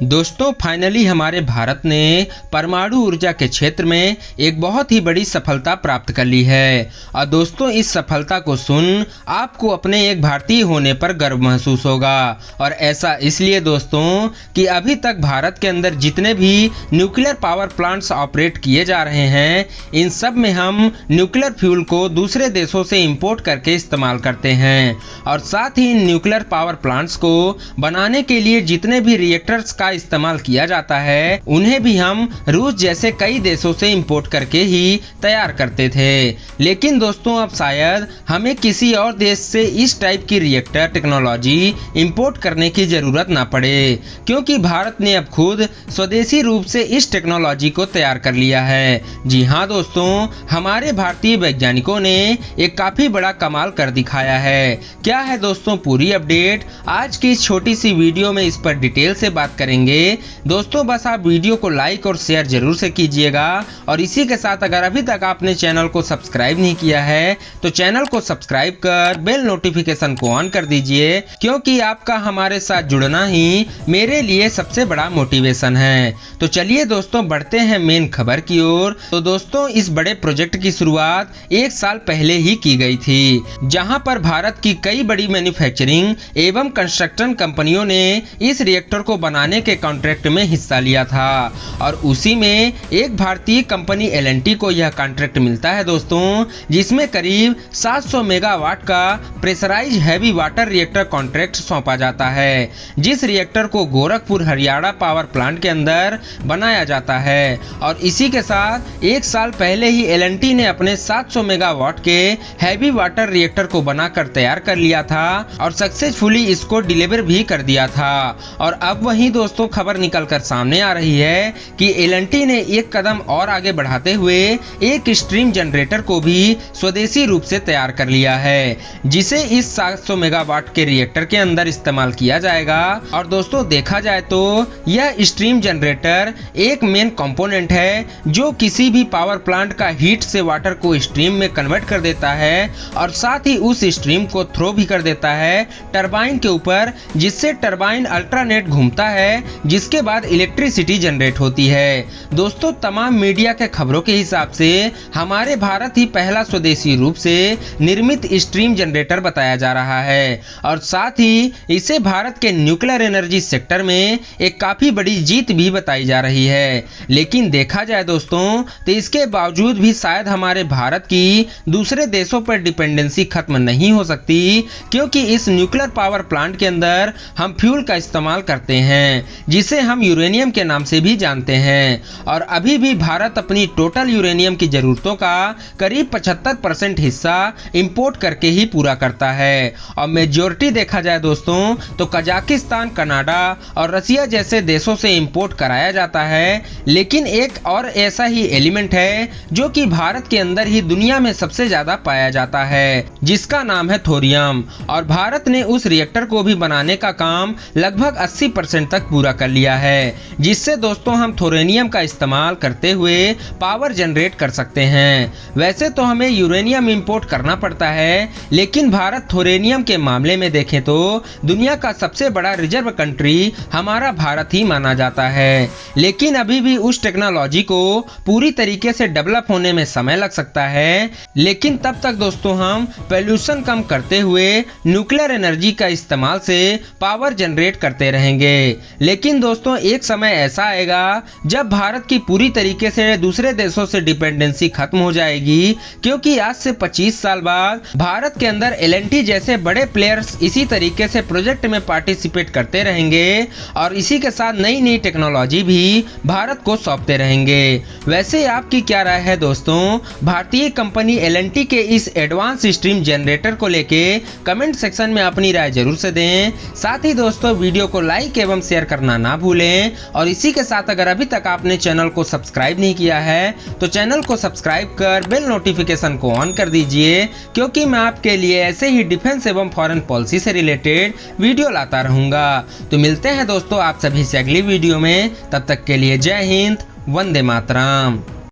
दोस्तों फाइनली हमारे भारत ने परमाणु ऊर्जा के क्षेत्र में एक बहुत ही बड़ी सफलता प्राप्त कर ली है। और दोस्तों इस सफलता को सुन आपको अपने एक भारतीय होने पर गर्व महसूस होगा। और ऐसा इसलिए दोस्तों कि अभी तक भारत के अंदर जितने भी न्यूक्लियर पावर प्लांट्स ऑपरेट किए जा रहे हैं, इन सब में हम न्यूक्लियर फ्यूल को दूसरे देशों से इंपोर्ट करके इस्तेमाल करते हैं। और साथ ही इन न्यूक्लियर पावर प्लांट्स को बनाने के लिए जितने भी रिएक्टर्स का इस्तेमाल किया जाता है, उन्हें भी हम रूस जैसे कई देशों से इंपोर्ट करके ही तैयार करते थे। लेकिन दोस्तों अब शायद हमें किसी और देश से इस टाइप की रिएक्टर टेक्नोलॉजी इंपोर्ट करने की जरूरत ना पड़े, क्योंकि भारत ने अब खुद स्वदेशी रूप से इस टेक्नोलॉजी को तैयार कर लिया है। जी हाँ दोस्तों, हमारे भारतीय वैज्ञानिकों ने एक काफी बड़ा कमाल कर दिखाया है। क्या है दोस्तों पूरी अपडेट आज की इस छोटी सी वीडियो में इस पर डिटेल से बात करेंगे। दोस्तों बस आप वीडियो को लाइक और शेयर जरूर से कीजिएगा। और इसी के साथ अगर अभी तक आपने चैनल को सब्सक्राइब नहीं किया है तो चैनल को सब्सक्राइब कर बेल नोटिफिकेशन को ऑन कर दीजिए, क्योंकि आपका हमारे साथ जुड़ना ही मेरे लिए सबसे बड़ा मोटिवेशन है। तो चलिए दोस्तों बढ़ते हैं मेन खबर की ओर। तो दोस्तों इस बड़े प्रोजेक्ट की शुरुआत एक साल पहले ही की गई थी, जहां पर भारत की कई बड़ी मैन्युफैक्चरिंग एवं कंस्ट्रक्शन कंपनियों ने इस रिएक्टर को बनाने के कॉन्ट्रैक्ट में हिस्सा लिया था। और उसी में एक भारतीय कंपनी L&T को यह कॉन्ट्रैक्ट मिलता है दोस्तों, जिसमें करीब 700 मेगावाट का pressurise heavy water reactor contract सौंपा जाता है, जिस रिएक्टर को गोरखपुर हरियाणा पावर प्लांट के अंदर बनाया जाता है। और इसी के साथ एक साल पहले ही L&T ने अपने 700 मेगावाट के हैवी वाटर रिएक्टर को बनाकर तैयार कर लिया था और सक्सेसफुली इसको डिलीवर भी कर दिया था। और अब वही दोस्तों खबर निकलकर सामने आ रही है कि L&T ने एक कदम और आगे बढ़ाते हुए एक स्ट्रीम जनरेटर को भी स्वदेशी रूप से तैयार कर लिया है, जिसे इस 700 मेगावाट के रिएक्टर के अंदर इस्तेमाल किया जाएगा। और दोस्तों देखा जाए तो यह स्ट्रीम जनरेटर एक मेन कंपोनेंट है जो किसी भी पावर प्लांट का हीट से वाटर को स्ट्रीम में कन्वर्ट कर देता है और साथ ही उस स्ट्रीम को थ्रो भी कर देता है टरबाइन के ऊपर, जिससे टरबाइन अल्टरनेट घूमता है, जिसके बाद इलेक्ट्रिसिटी जनरेट होती है। दोस्तों तमाम मीडिया के खबरों के हिसाब से हमारे भारत ही पहला स्वदेशी रूप से निर्मित स्ट्रीम जनरेटर बताया जा रहा है। और साथ ही इसे भारत के न्यूक्लियर एनर्जी सेक्टर में एक काफी बड़ी जीत भी बताई जा रही है। लेकिन देखा जाए दोस्तों तो इसके बावजूद भी शायद हमारे भारत की दूसरे देशों पर डिपेंडेंसी खत्म नहीं हो सकती, क्योंकि इस न्यूक्लियर पावर प्लांट के अंदर हम फ्यूल का इस्तेमाल करते हैं, जिसे हम यूरेनियम के नाम से भी जानते हैं। और अभी भी भारत अपनी टोटल यूरेनियम की जरूरतों का करीब 75% हिस्सा इंपोर्ट करके ही पूरा करता है। और मेजॉरिटी देखा जाए दोस्तों तो कजाकिस्तान, कनाडा और रसिया जैसे देशों से इंपोर्ट कराया जाता है। लेकिन एक और ऐसा ही एलिमेंट है जो कि भारत के अंदर ही दुनिया में सबसे ज्यादा पाया जाता है, जिसका नाम है थोरियम। और भारत ने उस रिएक्टर को भी बनाने का काम लगभग 80% तक पूरा कर लिया है, जिससे दोस्तों हम थोरेनियम का इस्तेमाल करते हुए पावर जनरेट कर सकते हैं। वैसे तो हमें यूरेनियम इंपोर्ट करना पड़ता है, लेकिन भारत थोरेनियम के मामले में देखें तो दुनिया का सबसे बड़ा रिजर्व कंट्री हमारा भारत ही माना जाता है। लेकिन अभी भी उस टेक्नोलॉजी को पूरी तरीके से डेवलप होने में समय लग सकता है। लेकिन तब तक दोस्तों हम पोल्यूशन कम करते हुए न्यूक्लियर एनर्जी का इस्तेमाल से पावर जनरेट करते रहेंगे। लेकिन दोस्तों एक समय ऐसा आएगा जब भारत की पूरी तरीके से दूसरे देशों से डिपेंडेंसी खत्म हो जाएगी, क्योंकि आज से 25 साल बाद भारत के अंदर L&T जैसे बड़े प्लेयर्स इसी तरीके से प्रोजेक्ट में पार्टिसिपेट करते रहेंगे और इसी के साथ नई नई टेक्नोलॉजी भी भारत को सौंपते रहेंगे। वैसे आपकी क्या राय है दोस्तों भारतीय कंपनी L&T के इस एडवांस स्ट्रीम जनरेटर को लेके? कमेंट सेक्शन में अपनी राय जरूर से दें। साथ ही दोस्तों वीडियो को लाइक एवं शेयर करना ना भूलें। और इसी के साथ अगर अभी तक आपने चैनल को सब्सक्राइब नहीं किया है तो चैनल को सब्सक्राइब कर बेल नोटिफिकेशन को ऑन कर दीजिए, क्योंकि मैं आपके लिए ऐसे ही डिफेंस एवं फॉरेन पॉलिसी से रिलेटेड वीडियो लाता रहूंगा। तो मिलते हैं दोस्तों आप सभी से अगली वीडियो में, तब तक के लिए जय हिंद, वंदे मातरम।